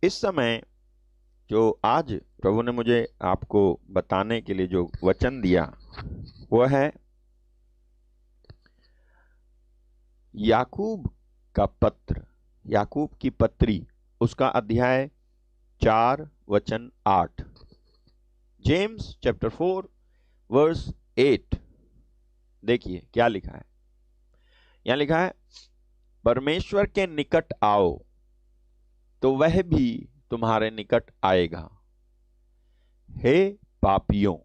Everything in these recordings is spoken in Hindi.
इस समय जो आज प्रभु ने मुझे आपको बताने के लिए जो वचन दिया वह है याकूब का पत्र, याकूब की पत्री, उसका अध्याय 4 वचन 8। James chapter 4 verse 8। देखिए क्या लिखा है। यहां लिखा है, परमेश्वर के निकट आओ तो वह भी तुम्हारे निकट आएगा। हे पापियों,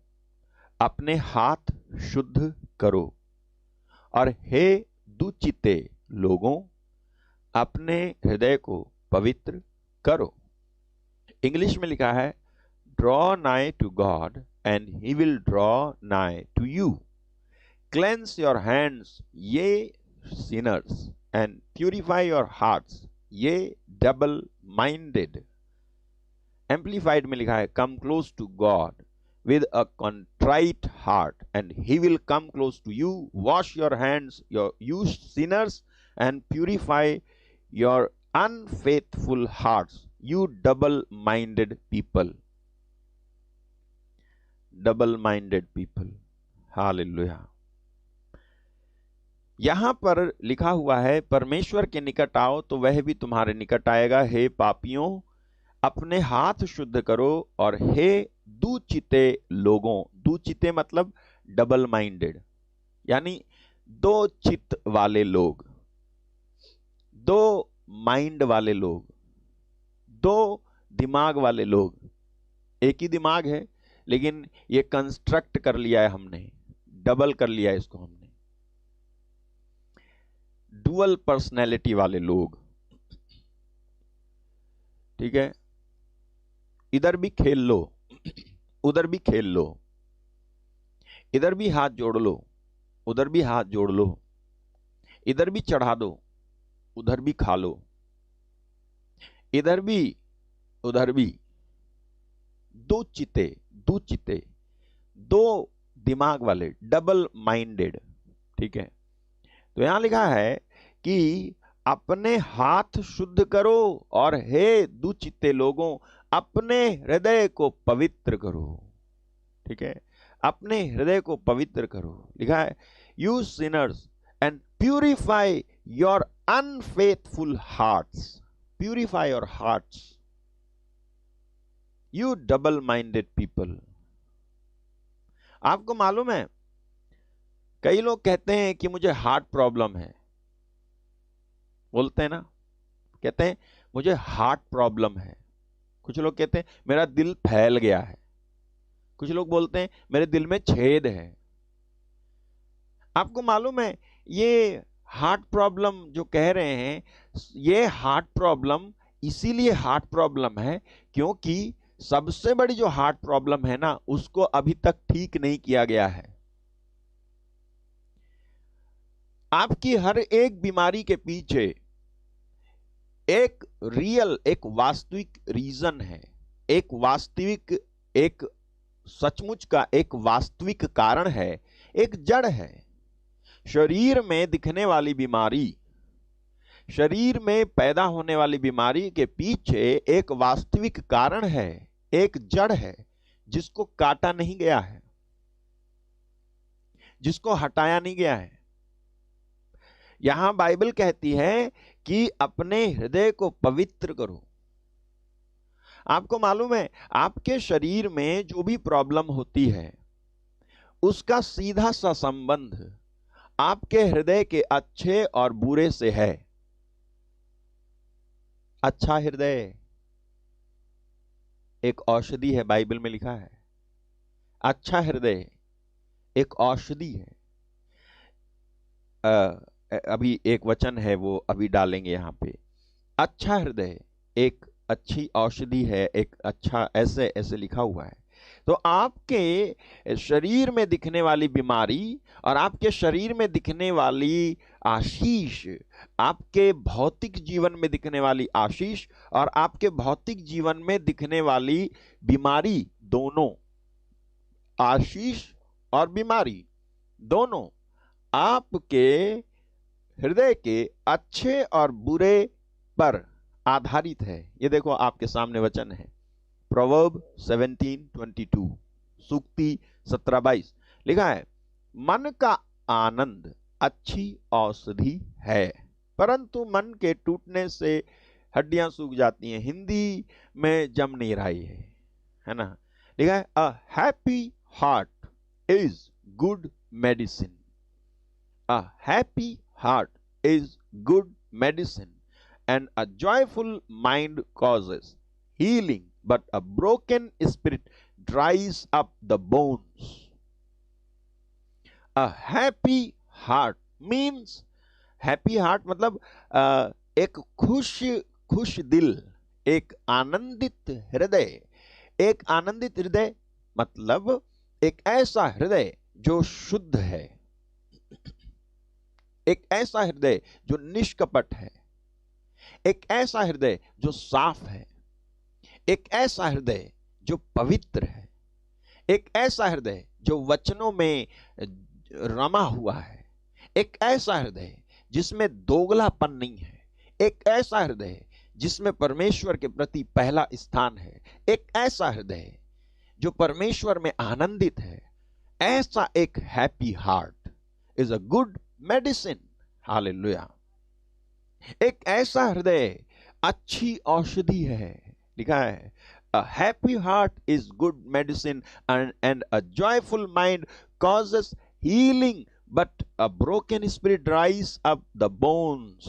अपने हाथ शुद्ध करो, और हे दुचिते लोगों, अपने हृदय को पवित्र करो। इंग्लिश में लिखा है, draw nigh to God and he will draw nigh to you. Cleanse your hands ye sinners, and purify your hearts ye double minded. Amplified में लिखा है, come close to God with a contrite heart and he will come close to you. Wash your hands, you sinners, and purify your unfaithful hearts, you double minded people. Double minded people. Hallelujah. यहां पर लिखा हुआ है, परमेश्वर के निकट आओ तो वह भी तुम्हारे निकट आएगा। हे पापियों, अपने हाथ शुद्ध करो, और हे दुचिते लोगों, दुचिते मतलब डबल माइंडेड, यानी दो चित्त वाले लोग, दो माइंड वाले लोग, दो दिमाग वाले लोग। एक ही दिमाग है लेकिन ये कंस्ट्रक्ट कर लिया है हमने, डबल कर लिया है इसको हमने। डुअल पर्सनैलिटी वाले लोग, ठीक है। इधर भी खेल लो, उधर भी खेल लो, इधर भी हाथ जोड़ लो, उधर भी हाथ जोड़ लो, इधर भी चढ़ा दो, उधर भी खा लो, इधर भी उधर भी। दो चिते, दो चिते, दो दिमाग वाले, डबल माइंडेड, ठीक है। तो यहां लिखा है कि अपने हाथ शुद्ध करो, और हे दुचिते लोगों, अपने हृदय को पवित्र करो, ठीक है। अपने हृदय को पवित्र करो। लिखा है, you Sinners and purify your unfaithful hearts, purify your hearts, U double minded people. आपको मालूम है, कई लोग कहते हैं कि मुझे हार्ट प्रॉब्लम है, बोलते हैं ना, कहते हैं मुझे हार्ट प्रॉब्लम है। कुछ लोग कहते हैं मेरा दिल फैल गया है, कुछ लोग बोलते हैं मेरे दिल में छेद है। आपको मालूम है, ये हार्ट प्रॉब्लम जो कह रहे हैं, ये हार्ट प्रॉब्लम इसीलिए हार्ट प्रॉब्लम है क्योंकि सबसे बड़ी जो हार्ट प्रॉब्लम है ना, उसको अभी तक ठीक नहीं किया गया है। आपकी हर एक बीमारी के पीछे एक रियल, एक वास्तविक रीजन है, एक वास्तविक, एक सचमुच का एक वास्तविक कारण है, एक जड़ है। शरीर में दिखने वाली बीमारी, शरीर में पैदा होने वाली बीमारी के पीछे एक वास्तविक कारण है, एक जड़ है, जिसको काटा नहीं गया है, जिसको हटाया नहीं गया है। यहां बाइबल कहती है कि अपने हृदय को पवित्र करो। आपको मालूम है, आपके शरीर में जो भी प्रॉब्लम होती है, उसका सीधा सा संबंध आपके हृदय के अच्छे और बुरे से है। अच्छा हृदय एक औषधि है, बाइबल में लिखा है। अच्छा हृदय एक औषधि है। अभी एक वचन है, वो अभी डालेंगे यहां पे। अच्छा हृदय एक अच्छी औषधि है, एक अच्छा, ऐसे ऐसे लिखा हुआ है। तो आपके शरीर में दिखने वाली बीमारी और आपके शरीर में दिखने वाली आशीष, आपके भौतिक जीवन में दिखने वाली आशीष और आपके भौतिक जीवन में दिखने वाली बीमारी, दोनों, आशीष और बीमारी दोनों आपके हृदय के अच्छे और बुरे पर आधारित है। ये देखो आपके सामने वचन है, प्रोवर्ब 17:22, सूक्ति 17:22 लिखा है, मन का आनंद अच्छी औषधि है, परंतु मन के टूटने से हड्डियां सूख जाती हैं। हिंदी में जम नहीं रही है ना। लिखा है, a happy heart is good medicine. A happy heart is good medicine and a joyful mind causes healing, but a broken spirit dries up the bones. A happy heart means, happy heart मतलब एक खुश दिल, एक आनंदित हृदय। एक आनंदित हृदय मतलब एक ऐसा हृदय जो शुद्ध है, एक ऐसा हृदय जो निष्कपट है, एक ऐसा हृदय जो साफ है, एक ऐसा हृदय जो पवित्र है, एक ऐसा हृदय जो वचनों में रमा हुआ है, एक ऐसा हृदय जिसमें दोगलापन नहीं है, एक ऐसा हृदय जिसमें परमेश्वर के प्रति पहला स्थान है, एक ऐसा हृदय जो परमेश्वर में आनंदित है। ऐसा एक happy heart is a good medicine. Hallelujah. एक ऐसा हृदय अच्छी औषधि है। लिखा है, a happy heart is good medicine and a joyful mind causes healing, but a broken spirit dries up the bones.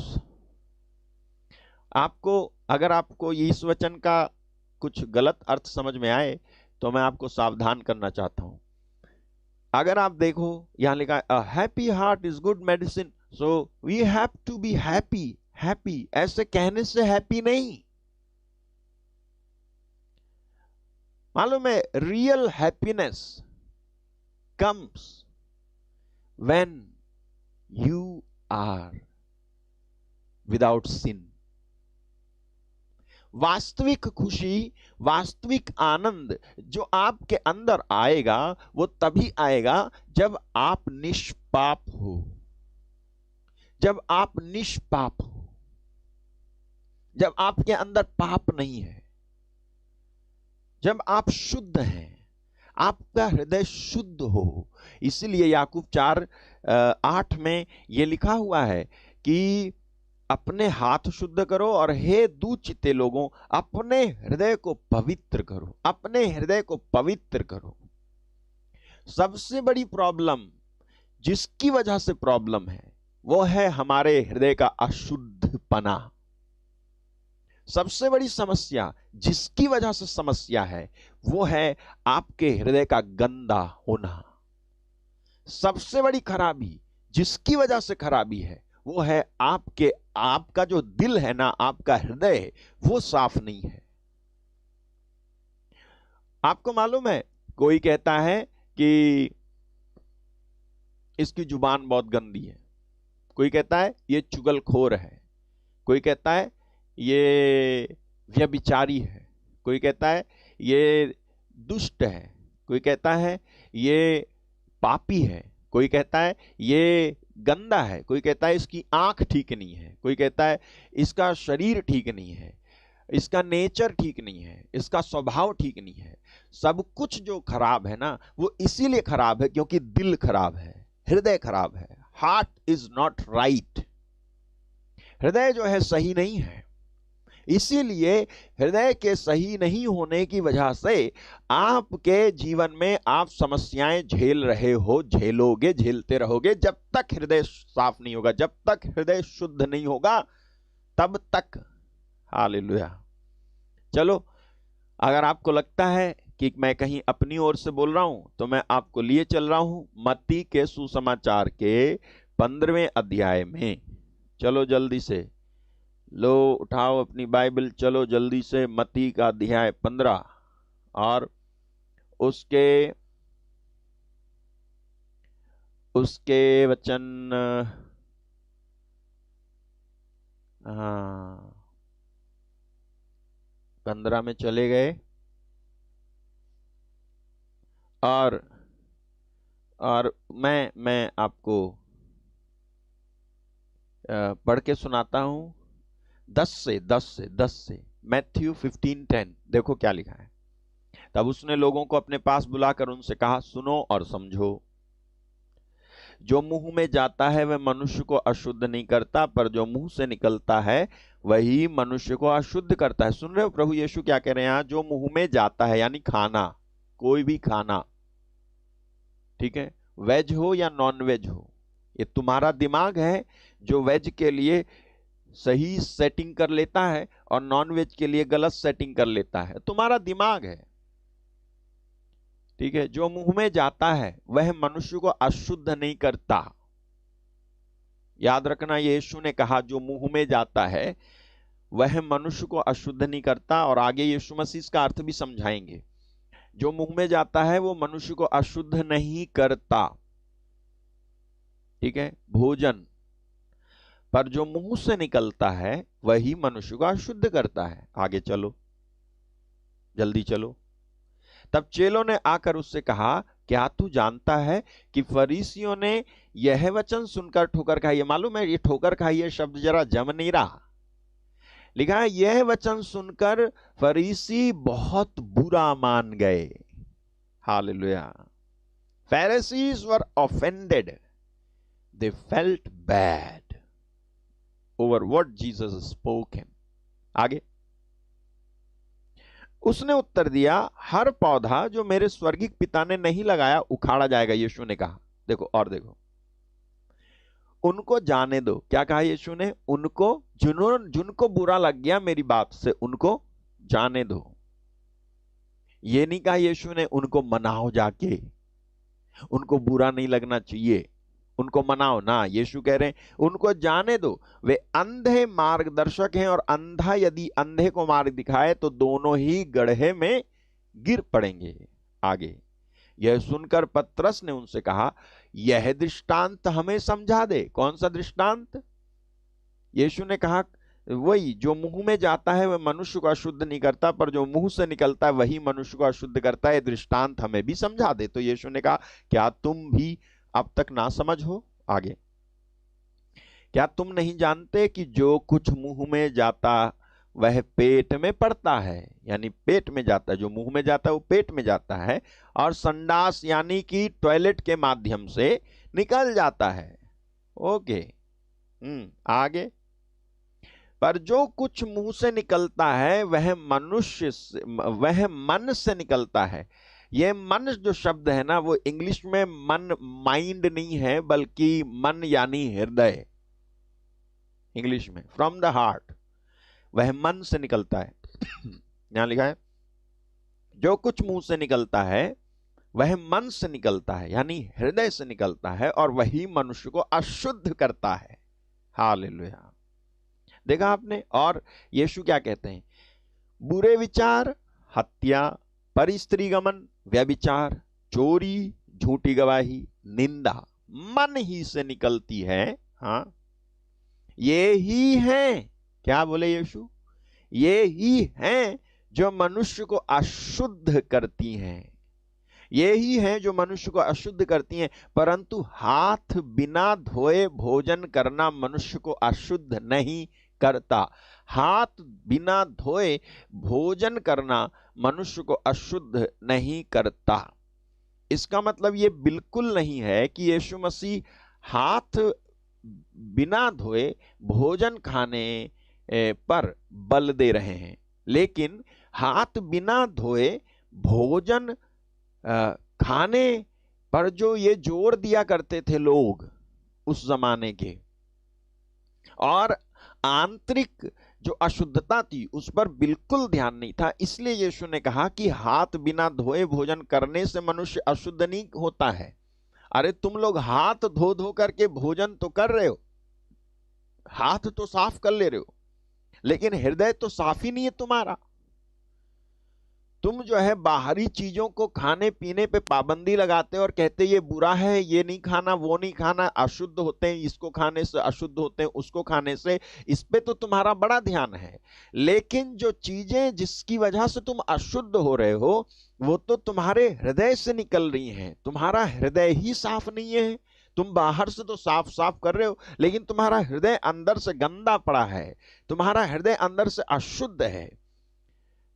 अगर आपको इस वचन का कुछ गलत अर्थ समझ में आए तो मैं आपको सावधान करना चाहता हूं। अगर आप देखो, यहां लिखा है, a happy heart is good medicine, so we have to be happy. Happy ऐसे कहने से हैप्पी नहीं। मालूम है, real happiness comes when you are without sin. वास्तविक खुशी, वास्तविक आनंद जो आपके अंदर आएगा वो तभी आएगा जब आप निष्पाप हो, जब आप निष्पाप हो, जब आपके अंदर पाप नहीं है, जब आप शुद्ध हैं, आपका हृदय शुद्ध हो। इसीलिए याकूब 4:8 में यह लिखा हुआ है कि अपने हाथ शुद्ध करो और हे दुचित्ते लोगों अपने हृदय को पवित्र करो, अपने हृदय को पवित्र करो। सबसे बड़ी प्रॉब्लम जिसकी वजह से प्रॉब्लम है वो है हमारे हृदय का अशुद्धपना। सबसे बड़ी समस्या जिसकी वजह से समस्या है वो है आपके हृदय का गंदा होना। सबसे बड़ी खराबी जिसकी वजह से खराबी है वो है आपका जो दिल है ना, आपका हृदय, वो साफ नहीं है। आपको मालूम है, कोई कहता है कि इसकी जुबान बहुत गंदी है, कोई कहता है ये चुगलखोर है, कोई कहता है ये व्यभिचारी है, कोई कहता है ये दुष्ट है, कोई कहता है ये पापी है, कोई कहता है ये गंदा है, कोई कहता है इसकी आंख ठीक नहीं है, कोई कहता है इसका शरीर ठीक नहीं है, इसका नेचर ठीक नहीं है, इसका स्वभाव ठीक नहीं है। सब कुछ जो खराब है ना वो इसीलिए खराब है क्योंकि दिल खराब है, हृदय खराब है। हार्ट इज नॉट राइट, हृदय जो है सही नहीं है। इसीलिए हृदय के सही नहीं होने की वजह से आपके जीवन में आप समस्याएं झेल रहे हो, झेलोगे, झेलते रहोगे जब तक हृदय साफ नहीं होगा, जब तक हृदय शुद्ध नहीं होगा तब तक। हालेलुया। चलो, अगर आपको लगता है कि मैं कहीं अपनी ओर से बोल रहा हूं तो मैं आपको लिए चल रहा हूं मत्ती के सुसमाचार के 15वें अध्याय में। चलो जल्दी से लो, उठाओ अपनी बाइबल, चलो जल्दी से मत्ती का अध्याय 15 और उसके वचन 15 में चले गए और मैं आपको पढ़ के सुनाता हूं। 10 से मैथ्यू 15:10 देखो क्या लिखा है। तब उसने लोगों को अपने पास बुलाकर उनसे कहा, सुनो और समझो। जो मुंह में जाता है वह मनुष्य को अशुद्ध नहीं करता, पर जो मुंह से निकलता है वही मनुष्य को अशुद्ध करता है। सुन रहे हो प्रभु यीशु क्या कह रहे हैं यहां? जो मुंह में जाता है यानी खाना, कोई भी खाना, ठीक है, वेज हो या नॉन वेज हो, ये तुम्हारा दिमाग है जो वेज के लिए सही सेटिंग कर लेता है और नॉन वेज के लिए गलत सेटिंग कर लेता है, तुम्हारा दिमाग है, ठीक है। जो मुंह में जाता है वह मनुष्य को अशुद्ध नहीं करता। याद रखना, यीशु ने कहा जो मुंह में जाता है वह मनुष्य को अशुद्ध नहीं करता, और आगे यीशु मसीह इसका अर्थ भी समझाएंगे। जो मुंह में जाता है वो मनुष्य को अशुद्ध नहीं करता, ठीक है, भोजन, पर जो मुंह से निकलता है वही मनुष्य को अशुद्ध करता है। आगे चलो, जल्दी चलो। तब चेलों ने आकर उससे कहा, क्या तू जानता है कि फरीसियों ने यह वचन सुनकर ठोकर खाई है? मालूम है ये ठोकर खाई है शब्द जरा जम नहीं रहा, लिखा है यह वचन सुनकर फरीसी बहुत बुरा मान गए। Hallelujah. Pharisees were offended. They felt bad over what Jesus spoken. आगे, उसने उत्तर दिया, हर पौधा जो मेरे स्वर्गिक पिता ने नहीं लगाया उखाड़ा जाएगा। यीशु ने कहा, देखो और देखो, उनको जाने दो। क्या कहा यीशु ने? उनको, जिनको बुरा लग गया मेरी बात से, उनको जाने दो। ये नहीं कहा यीशु ने उनको मनाओ जाके, उनको बुरा नहीं लगना चाहिए, उनको मनाओ ना। यीशु कह रहे हैं उनको जाने दो, वे अंधे मार्गदर्शक हैं, और अंधा यदि अंधे को मार्ग दिखाए तो दोनों ही गड्ढे में गिर पड़ेंगे। आगे, यह सुनकर पतरस ने उनसे कहा, यह दृष्टांत हमें समझा दे। कौन सा दृष्टांत? यीशु ने कहा वही जो मुंह में जाता है वह मनुष्य को अशुद्ध नहीं करता, पर जो मुंह से निकलता है वही मनुष्य को अशुद्ध करता है। दृष्टांत हमें भी समझा दे। तो यीशु ने कहा, क्या तुम भी अब तक ना समझ हो? आगे, क्या तुम नहीं जानते कि जो कुछ मुंह में जाता वह पेट में पड़ता है? यानी पेट में जाता है, जो मुंह में जाता है वो पेट में जाता है, और संडास यानी कि टॉयलेट के माध्यम से निकल जाता है। ओके, आगे, पर जो कुछ मुंह से निकलता है वह वह मन से निकलता है। यह मन जो शब्द है ना, वो इंग्लिश में मन माइंड नहीं है, बल्कि मन यानी हृदय, इंग्लिश में फ्रॉम द हार्ट, वह मन से निकलता है। यहां लिखा है जो कुछ मुंह से निकलता है वह मन से निकलता है, यानी हृदय से निकलता है, और वही मनुष्य को अशुद्ध करता है। हालेलुया। देखा आपने? और यीशु क्या कहते हैं? बुरे विचार, हत्या, परस्त्रीगमन, व्यभिचार, चोरी, झूठी गवाही, निंदा मन ही से निकलती है। हाँ, ये ही हैं, क्या बोले यीशु? ये ही हैं जो मनुष्य को अशुद्ध करती हैं, ये ही हैं जो मनुष्य को अशुद्ध करती हैं। परंतु हाथ बिना धोए भोजन करना मनुष्य को अशुद्ध नहीं करता। हाथ बिना धोए भोजन करना मनुष्य को अशुद्ध नहीं करता। इसका मतलब ये बिल्कुल नहीं है कि यीशु मसीह हाथ बिना धोए भोजन खाने पर बल दे रहे हैं, लेकिन हाथ बिना धोए भोजन खाने पर जो ये जोर दिया करते थे लोग उस जमाने के, और आंतरिक जो अशुद्धता थी उस पर बिल्कुल ध्यान नहीं था। इसलिए यीशु ने कहा कि हाथ बिना धोए भोजन करने से मनुष्य अशुद्ध नहीं होता है। अरे तुम लोग हाथ धो धो करके भोजन तो कर रहे हो, हाथ तो साफ कर ले रहे हो, लेकिन हृदय तो साफ ही नहीं है तुम्हारा। तुम जो है बाहरी चीजों को खाने पीने पे पाबंदी लगाते हो और कहते ये बुरा है, ये नहीं खाना, वो नहीं खाना, अशुद्ध होते हैं, इसको खाने से अशुद्ध होते हैं, उसको खाने से, इस पे तो तुम्हारा बड़ा ध्यान है। लेकिन जो चीजें जिसकी वजह से तुम अशुद्ध हो रहे हो वो तो तुम्हारे हृदय से निकल रही हैं। तुम्हारा हृदय ही साफ नहीं है तुम बाहर से तो साफ साफ कर रहे हो, लेकिन तुम्हारा हृदय अंदर से गंदा पड़ा है, तुम्हारा हृदय अंदर से अशुद्ध है,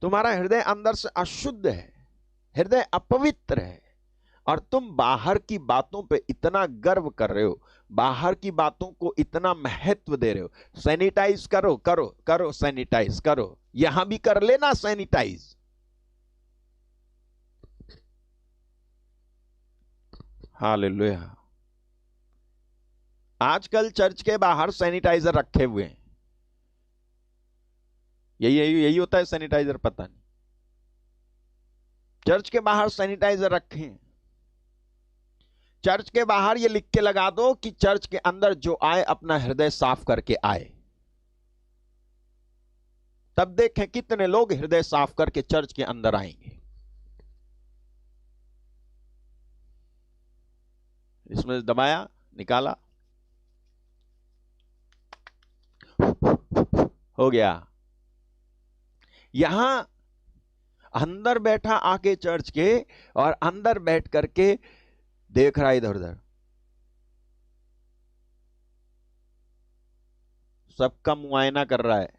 तुम्हारा हृदय अंदर से अशुद्ध है, हृदय अपवित्र है, और तुम बाहर की बातों पे इतना गर्व कर रहे हो, बाहर की बातों को इतना महत्व दे रहे हो। सैनिटाइज करो करो करो, सैनिटाइज करो, यहां भी कर लेना सैनिटाइज। हालेलुया। आजकल चर्च के बाहर सैनिटाइजर रखे हुए हैं। यही होता है सैनिटाइजर, पता नहीं। चर्च के बाहर सैनिटाइजर रखे हैं। चर्च के बाहर ये लिख के लगा दो कि चर्च के अंदर जो आए अपना हृदय साफ करके आए। तब देखें कितने लोग हृदय साफ करके चर्च के अंदर आएंगे। इसमें दबाया, निकाला, हो गया। यहां अंदर बैठा आके चर्च के, और अंदर बैठ करके देख रहा है इधर उधर, सबका मुआयना कर रहा है।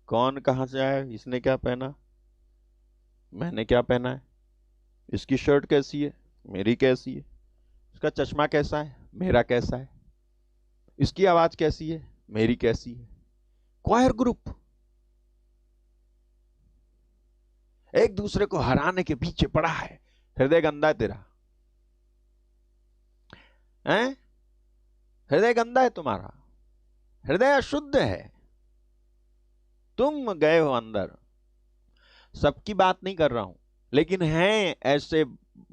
कौन कहां से आया, इसने क्या पहना, मैंने क्या पहना है, इसकी शर्ट कैसी है, मेरी कैसी है, इसका चश्मा कैसा है, मेरा कैसा है, इसकी आवाज कैसी है, मेरी कैसी है। क्वायर ग्रुप एक दूसरे को हराने के पीछे पड़ा है। हृदय गंदा है तेरा, हैं? हृदय गंदा है तुम्हारा, हृदय अशुद्ध है। तुम गए हो अंदर, सबकी बात नहीं कर रहा हूं, लेकिन हैं ऐसे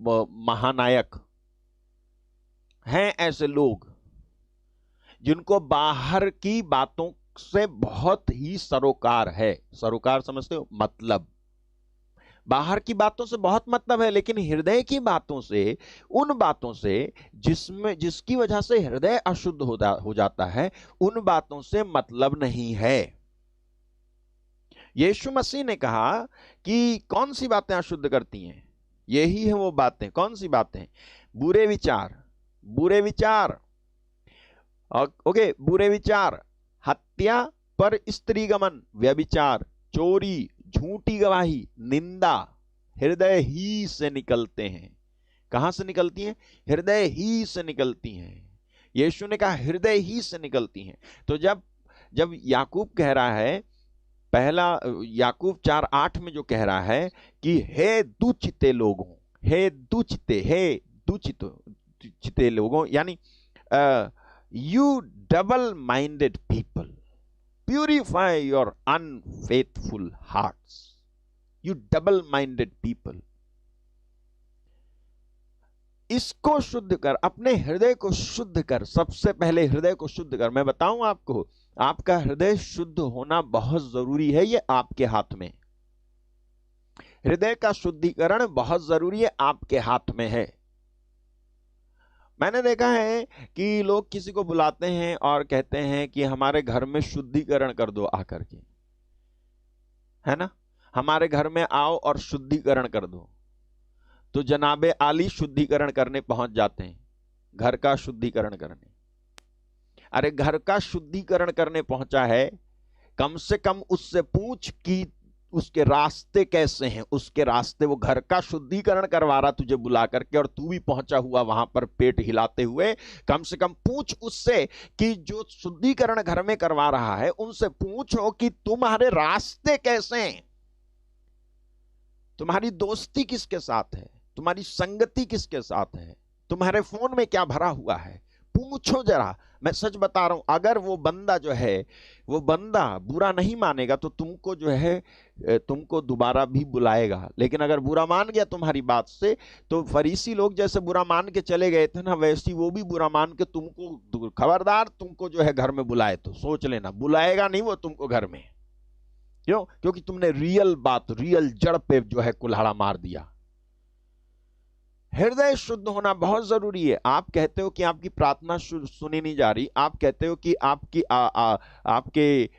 महानायक, हैं ऐसे लोग जिनको बाहर की बातों से बहुत ही सरोकार है। सरोकार समझते हो, मतलब बाहर की बातों से बहुत मतलब है, लेकिन हृदय की बातों से, उन बातों से जिसकी वजह से हृदय अशुद्ध हो जाता है, उन बातों से मतलब नहीं है। यीशु मसीह ने कहा कि कौन सी बातें अशुद्ध करती हैं, यही है वो बातें। कौन सी बातें? बुरे विचार, बुरे विचार, ओके, बुरे विचार, हत्या, पर स्त्री गमन, व्यभिचार, चोरी, झूठी गवाही, निंदा, हृदय ही से निकलते हैं। कहां से निकलती हैं? हृदय ही से निकलती हैं। यीशु ने कहा हृदय ही से निकलती हैं। तो जब याकूब कह रहा है, पहला याकूब 4:8 में जो कह रहा है कि हे दुचिते लोगों, हे दुचिते लोगों, यानी U double minded people, purify your unfaithful hearts, you double minded people। इसको शुद्ध कर, अपने हृदय को शुद्ध कर, सबसे पहले हृदय को शुद्ध कर। मैं बताऊं आपको, आपका हृदय शुद्ध होना बहुत जरूरी है, ये आपके हाथ में। हृदय का शुद्धिकरण बहुत जरूरी है, आपके हाथ में है। मैंने देखा है कि लोग किसी को बुलाते हैं और कहते हैं कि हमारे घर में शुद्धिकरण कर दो आकर के, है ना, हमारे घर में आओ और शुद्धिकरण कर दो। तो जनाबे आली शुद्धिकरण करने पहुंच जाते हैं, घर का शुद्धिकरण करने। अरे घर का शुद्धिकरण करने पहुंचा है, कम से कम उससे पूछ कि उसके रास्ते कैसे हैं, उसके रास्ते, वो घर का शुद्धिकरण करवा रहा तुझे बुला करके, और तू भी पहुंचा हुआ वहां पर पेट हिलाते हुए। कम से कम पूछ उससे कि जो शुद्धिकरण घर में करवा रहा है, उनसे पूछो कि तुम्हारे रास्ते कैसे हैं, तुम्हारी दोस्ती किसके साथ है, तुम्हारी संगति किसके साथ है, तुम्हारे फोन में क्या भरा हुआ है, पूछो जरा। मैं सच बता रहा हूं, अगर वो बंदा जो है, वो बंदा बुरा नहीं मानेगा तो तुमको जो है, तुमको दोबारा भी बुलाएगा। लेकिन अगर बुरा मान गया तुम्हारी बात से, तो फरीसी लोग जैसे बुरा मान के चले गए थे ना, वैसी वो भी बुरा मान के तुमको, खबरदार, तुमको जो है घर में बुलाए तो सोच लेना, बुलाएगा नहीं वो तुमको घर में। क्यों? क्योंकि तुमने रियल बात, रियल जड़ पे जो है कुल्हाड़ा मार दिया। हृदय शुद्ध होना बहुत जरूरी है। आप कहते हो कि आपकी प्रार्थना सुनी नहीं जा रही, आप कहते हो कि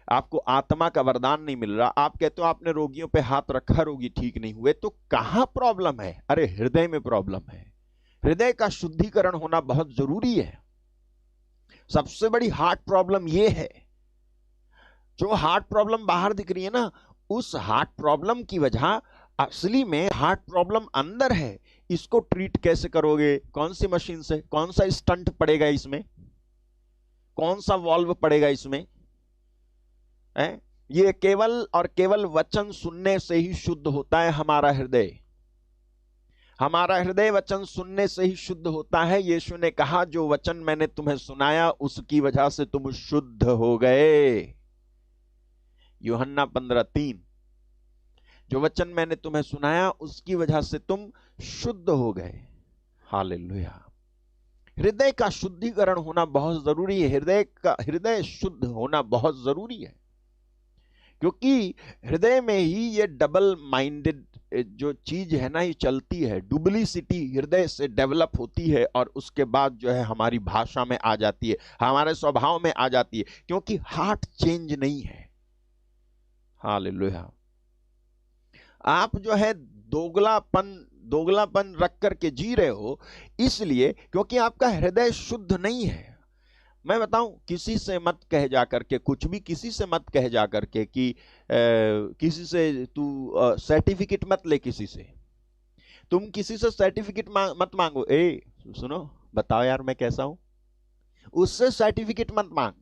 आपको आत्मा का वरदान नहीं मिल रहा, आप कहते हो आपने रोगियों पे हाथ रखा, रोगी ठीक नहीं हुए, तो कहां प्रॉब्लम है? अरे हृदय में प्रॉब्लम है। हृदय का शुद्धिकरण होना बहुत जरूरी है। सबसे बड़ी हार्ट प्रॉब्लम ये है, जो हार्ट प्रॉब्लम बाहर दिख रही है ना, उस हार्ट प्रॉब्लम की वजह असली में हार्ट प्रॉब्लम अंदर है। इसको ट्रीट कैसे करोगे? कौन सी मशीन से? कौन सा स्टंट पड़ेगा इसमें? कौन सा वॉल्व पड़ेगा इसमें? है? ये केवल और केवल वचन सुनने से ही शुद्ध होता है हमारा हृदय। हमारा हृदय वचन सुनने से ही शुद्ध होता है। यीशु ने कहा, जो वचन मैंने तुम्हें सुनाया उसकी वजह से तुम शुद्ध हो गए। यूहन्ना 15:3, जो वचन मैंने तुम्हें सुनाया उसकी वजह से तुम शुद्ध हो गए। हालेलुया। हृदय का शुद्धिकरण होना बहुत जरूरी है। हृदय शुद्ध होना बहुत जरूरी है, क्योंकि हृदय में ही ये डबल माइंडेड जो चीज है ना, ये चलती है। डुप्लीसिटी हृदय से डेवलप होती है और उसके बाद जो है हमारी भाषा में आ जाती है, हमारे स्वभाव में आ जाती है, क्योंकि हार्ट चेंज नहीं है। हालेलुया। आप जो है दोगलापन रख करके जी रहे हो, इसलिए क्योंकि आपका हृदय शुद्ध नहीं है। मैं बताऊं, किसी से मत कह जा करके, कुछ भी किसी से मत कह जा करके कि किसी से तू सर्टिफिकेट मत ले। किसी से तुम किसी से सर्टिफिकेट मत मांगो। सुनो, बताओ यार मैं कैसा हूं, उससे सर्टिफिकेट मत मांग।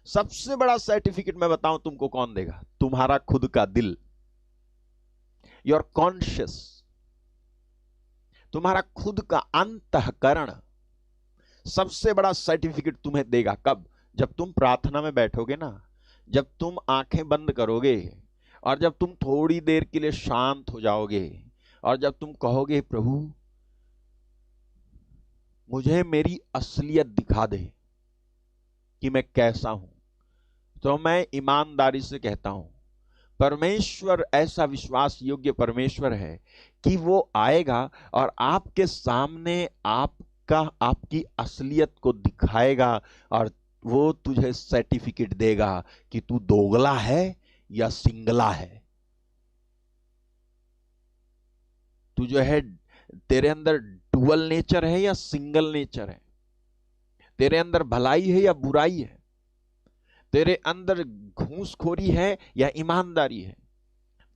सबसे बड़ा सर्टिफिकेट मैं बताऊं तुमको कौन देगा? तुम्हारा खुद का दिल, योर कॉन्शियस, तुम्हारा खुद का अंतःकरण सबसे बड़ा सर्टिफिकेट तुम्हें देगा। कब? जब तुम प्रार्थना में बैठोगे ना, जब तुम आंखें बंद करोगे और जब तुम थोड़ी देर के लिए शांत हो जाओगे और जब तुम कहोगे, प्रभु मुझे मेरी असलियत दिखा दे कि मैं कैसा हूं। तो मैं ईमानदारी से कहता हूं, परमेश्वर ऐसा विश्वास योग्य परमेश्वर है कि वो आएगा और आपके सामने आपकी असलियत को दिखाएगा और वो तुझे सर्टिफिकेट देगा कि तू दोगला है या सिंगला है। तू जो है, तेरे अंदर डुअल नेचर है या सिंगल नेचर है? तेरे अंदर भलाई है या बुराई है? तेरे अंदर घूसखोरी है या ईमानदारी है?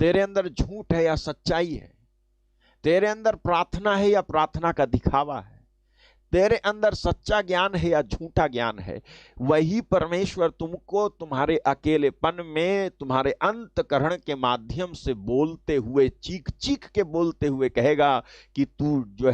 तेरे अंदर झूठ है या सच्चाई है? तेरे अंदर प्रार्थना है या प्रार्थना का दिखावा है? तेरे अंदर सच्चा ज्ञान है या झूठा ज्ञान है? वही परमेश्वर तुमको तुम्हारे अकेलेपन में, तुम्हारे अंतकरण के माध्यम से बोलते हुए, चीख चीख के बोलते हुए कहेगा कि तू जो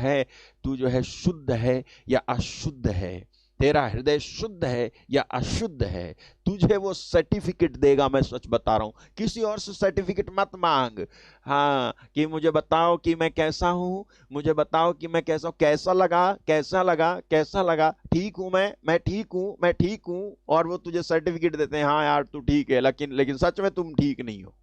है शुद्ध है या अशुद्ध है, तेरा हृदय शुद्ध है या अशुद्ध है। तुझे वो सर्टिफिकेट देगा। मैं सच बता रहा हूं, किसी और से सर्टिफिकेट मत मांग। हाँ, कि मुझे बताओ कि मैं कैसा हूं, मुझे बताओ कि मैं कैसा हूं, कैसा लगा, कैसा लगा, कैसा लगा, ठीक हूं मैं ठीक हूं, मैं ठीक हूं। और वो तुझे सर्टिफिकेट देते हैं, हाँ यार तू ठीक है, लेकिन सच में तुम ठीक नहीं हो।